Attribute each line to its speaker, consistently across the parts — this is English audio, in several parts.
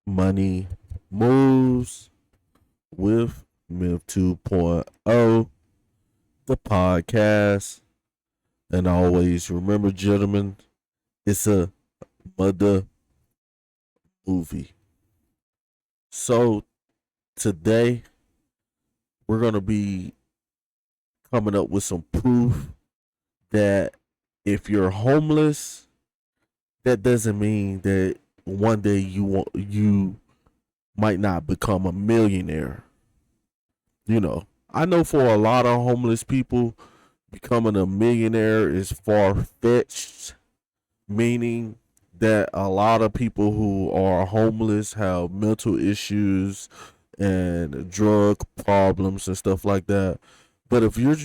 Speaker 1: Money Moves with Myth 2.0, the podcast. And always remember, gentlemen, it's a mother movie. So today we're going to be coming up with some proof that if you're homeless, that doesn't mean that one day you might not become a millionaire. I know for a lot of homeless people, becoming a millionaire is far fetched, meaning that a lot of people who are homeless have mental issues and drug problems and stuff like that. But if you're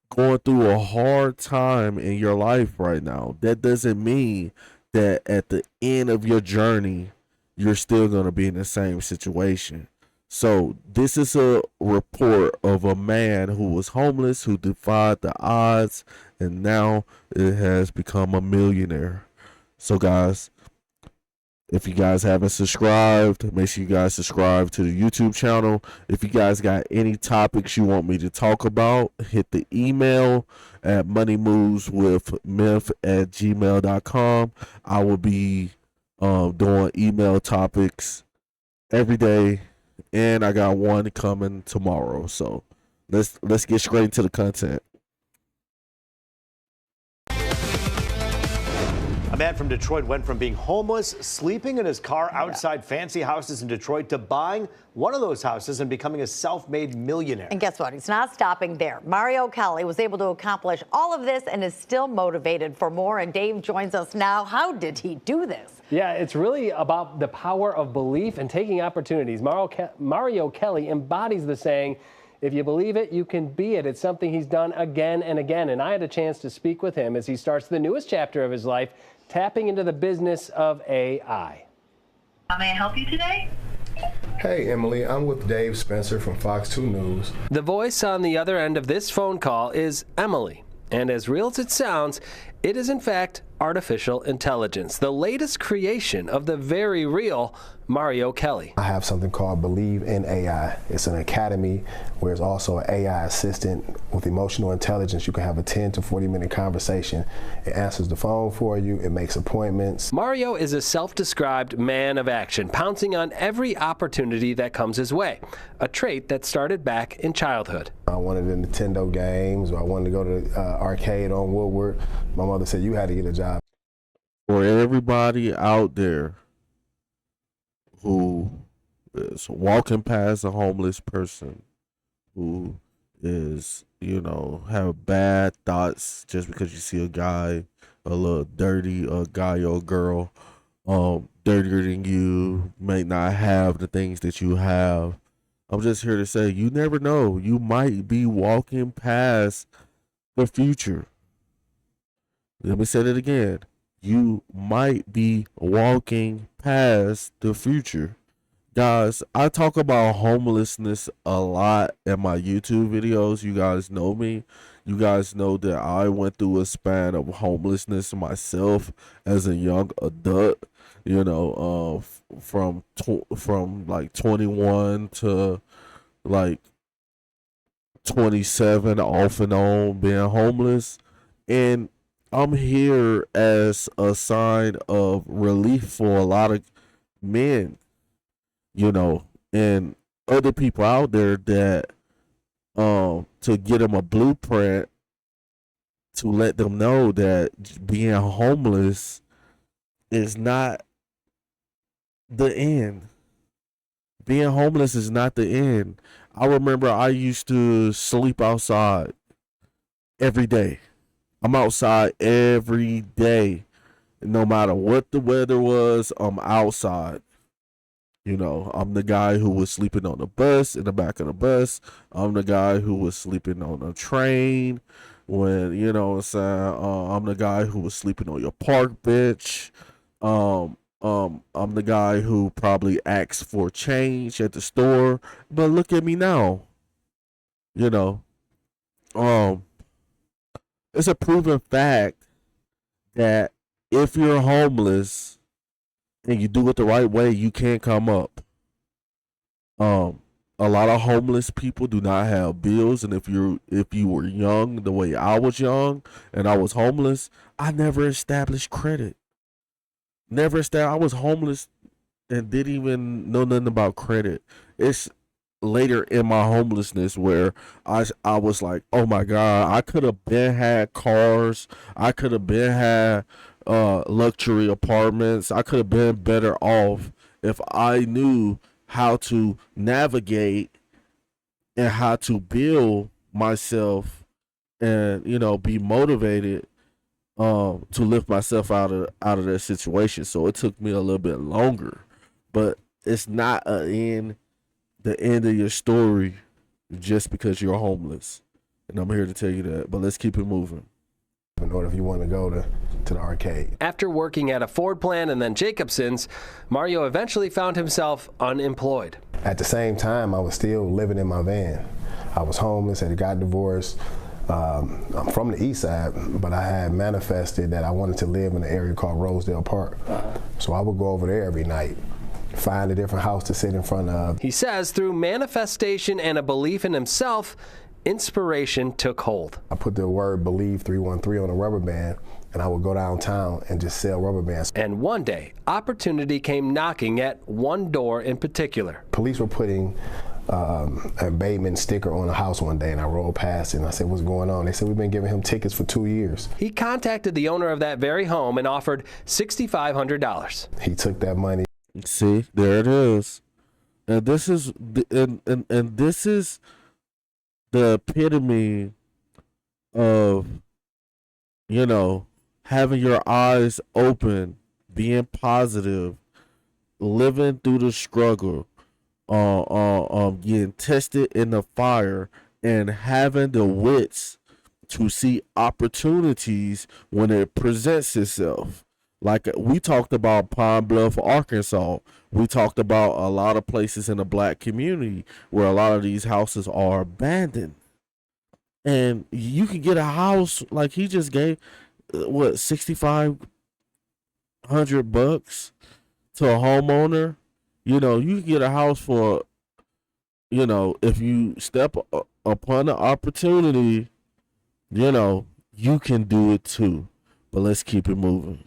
Speaker 1: going through a hard time in your life right now, that doesn't mean that at the end of your journey, you're still going to be in the same situation. So, this is a report of a man who was homeless, who defied the odds, and now it has become a millionaire. So, guys, if you guys haven't subscribed, make sure you guys subscribe to the YouTube channel. If you guys got any topics you want me to talk about, hit the email at moneymoveswithmyth@gmail.com. I will be doing email topics every day, and I got one coming tomorrow. So let's get straight into the content.
Speaker 2: A man from Detroit went from being homeless, sleeping in his car outside fancy houses in Detroit, to buying one of those houses and becoming a self-made millionaire.
Speaker 3: And guess what? He's not stopping there. Mario Kelly was able to accomplish all of this and is still motivated for more. And Dave joins us now. How did he do this?
Speaker 4: Yeah, it's really about the power of belief and taking opportunities. Mario Kelly embodies the saying, if you believe it, you can be it. It's something he's done again and again. And I had a chance to speak with him as he starts the newest chapter of his life, tapping into the business of AI.
Speaker 5: How may I help you today?
Speaker 6: Hey, Emily, I'm with Dave Spencer from Fox 2 News.
Speaker 4: The voice on the other end of this phone call is Emily. And as real as it sounds, it is in fact artificial intelligence, the latest creation of the very real Mario Kelly.
Speaker 6: I have something called Believe in AI. It's an academy where it's also an AI assistant with emotional intelligence. You can have a 10 to 40-minute conversation. It answers the phone for you. It makes appointments.
Speaker 4: Mario is a self-described man of action, pouncing on every opportunity that comes his way, a trait that started back in childhood.
Speaker 6: I wanted the Nintendo games, or I wanted to go to the arcade on Woodward. My mother said, you had to get a job.
Speaker 1: For everybody out there who is walking past a homeless person, who is, have bad thoughts just because you see a guy, a little dirty, a guy or a girl, dirtier than you, may not have the things that you have. I'm just here to say, you never know. You might be walking past the future. Let me say that again. You might be walking past the future. Guys, I talk about homelessness a lot in my YouTube videos. You guys know me. You guys know that I went through a span of homelessness myself as a young adult. From like 21 to like 27, off and on, being homeless. And I'm here as a sign of relief for a lot of men, and other people out there that to get them a blueprint to let them know that being homeless is not the end. Being homeless is not the end. I remember I used to sleep outside every day. I'm outside every day. No matter what the weather was, I'm outside. I'm the guy who was sleeping on the bus, in the back of the bus. I'm the guy who was sleeping on a train. When, what I'm saying, I'm the guy who was sleeping on your park bench. I'm the guy who probably asks for change at the store. But look at me now. It's a proven fact that if you're homeless and you do it the right way, you can come up. A lot of homeless people do not have bills, and if you were young the way I was young and I was homeless, I never established credit. I was homeless and didn't even know nothing about credit. It's later in my homelessness where I was like, oh my God, I could have been had cars, I could have been had luxury apartments, I could have been better off if I knew how to navigate and how to build myself and be motivated to lift myself out of that situation. So it took me a little bit longer, but it's not the end of your story just because you're homeless, and I'm here to tell you that. But let's keep it moving.
Speaker 6: In order, if you want to go to the arcade.
Speaker 4: After working at a Ford plant and then Jacobson's, Mario eventually found himself unemployed.
Speaker 6: At the same time, I was still living in my van. I was homeless, had got divorced. I'm from the east side, but I had manifested that I wanted to live in an area called Rosedale Park. So I would go over there every night, find a different house to sit in front of.
Speaker 4: He says through manifestation and a belief in himself, inspiration took hold.
Speaker 6: I put the word Believe 313 on a rubber band, and I would go downtown and just sell rubber bands.
Speaker 4: And one day, opportunity came knocking at one door in particular.
Speaker 6: Police were putting a Bateman sticker on a house one day, and I rolled past it and I said, what's going on? They said, we've been giving him tickets for 2 years.
Speaker 4: He contacted the owner of that very home and offered $6,500.
Speaker 6: He took that money.
Speaker 1: See, there it is. And this is and this is the epitome of, having your eyes open, being positive, living through the struggle, getting tested in the fire, and having the wits to see opportunities when it presents itself. Like we talked about Pine Bluff, Arkansas. We talked about a lot of places in the black community where a lot of these houses are abandoned. And you can get a house like he just gave, $6,500 to a homeowner. You can get a house for, if you step upon the opportunity, you can do it too. But let's keep it moving.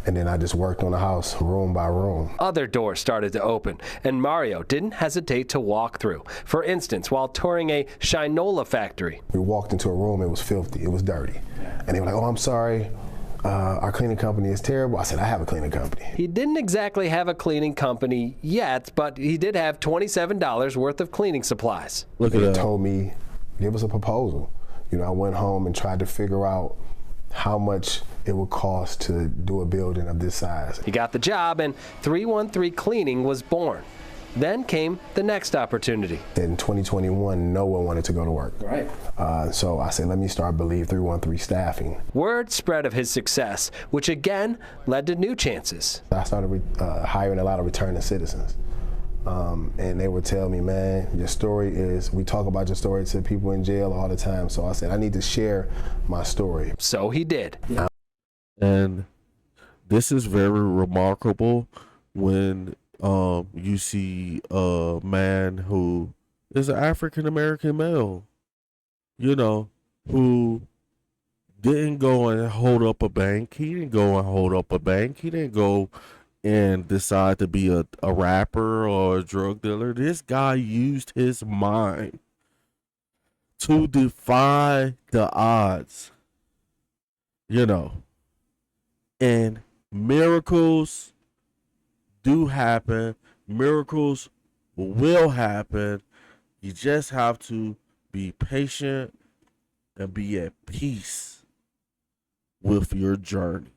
Speaker 6: And then I just worked on the house room by room.
Speaker 4: Other doors started to open, and Mario didn't hesitate to walk through. For instance, while touring a Shinola factory.
Speaker 6: We walked into a room, it was filthy, it was dirty. And they were like, oh, I'm sorry, our cleaning company is terrible. I said, I have a cleaning company.
Speaker 4: He didn't exactly have a cleaning company yet, but he did have $27 worth of cleaning supplies.
Speaker 1: Look at that.
Speaker 6: They told me, give us a proposal. I went home and tried to figure out how much it would cost to do a building of this size.
Speaker 4: He got the job, and 313 Cleaning was born. Then came the next opportunity.
Speaker 6: In 2021, no one wanted to go to work.
Speaker 4: Right.
Speaker 6: So I said, let me start Believe 313 Staffing.
Speaker 4: Word spread of his success, which again led to new chances.
Speaker 6: I started hiring a lot of returning citizens. And they would tell me, man, your story is, we talk about your story to people in jail all the time. So I said, I need to share my story.
Speaker 4: So he did.
Speaker 1: And this is very remarkable when you see a man who is an African-American male, who didn't go and hold up a bank. He didn't go and hold up a bank. He didn't go and decide to be a rapper or a drug dealer. This guy used his mind to defy the odds, and miracles do happen. Miracles will happen. You just have to be patient and be at peace with your journey.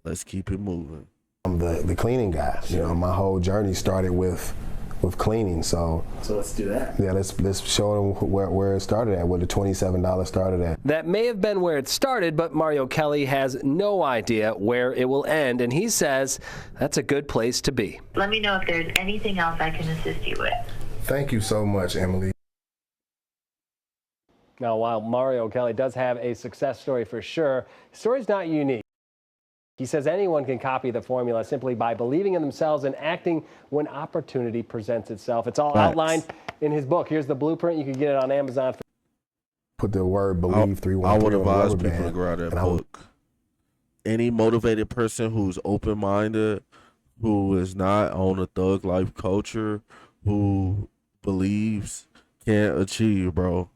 Speaker 1: Let's keep it moving.
Speaker 6: I'm the cleaning guy. My whole journey started with cleaning. So
Speaker 4: let's do that.
Speaker 6: Yeah, let's show them where it started at, where the $27 started at.
Speaker 4: That may have been where it started, but Mario Kelly has no idea where it will end, and he says that's a good place to be.
Speaker 5: Let me know if there's anything else I can assist you with.
Speaker 6: Thank you so much, Emily.
Speaker 4: Now, while Mario Kelly does have a success story for sure, his story's not unique. He says anyone can copy the formula simply by believing in themselves and acting when opportunity presents itself. It's all
Speaker 1: Facts.
Speaker 4: outlined in his book. Here's the blueprint. You can get it on Amazon.
Speaker 6: Put the word believe 313
Speaker 1: I would
Speaker 6: on the
Speaker 1: advise
Speaker 6: rubber
Speaker 1: people to
Speaker 6: band,
Speaker 1: grab that
Speaker 6: and I would
Speaker 1: book. Any motivated person who's open-minded, who is not on a thug life culture, who believes can achieve, bro.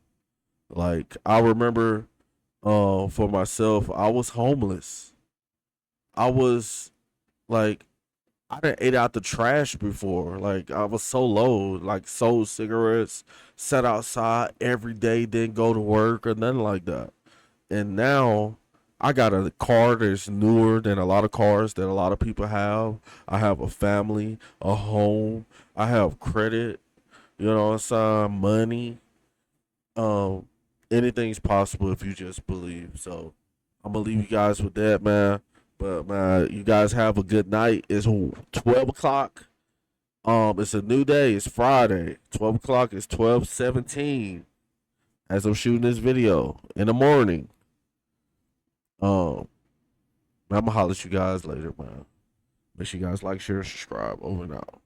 Speaker 1: Like, I remember for myself, I was homeless. I was like, I done ate out the trash before. Like, I was so low, like sold cigarettes, sat outside every day, didn't go to work or nothing like that. And now I got a car that's newer than a lot of cars that a lot of people have. I have a family, a home, I have credit, you know what I'm saying, money. Anything's possible if you just believe. So I'm gonna leave you guys with that, man. But man, you guys have a good night. It's 12 o'clock. It's a new day. It's Friday. 12 o'clock is 12:17 as I'm shooting this video in the morning. I'm gonna holler at you guys later, man. Make sure you guys like, share, subscribe. Over and out.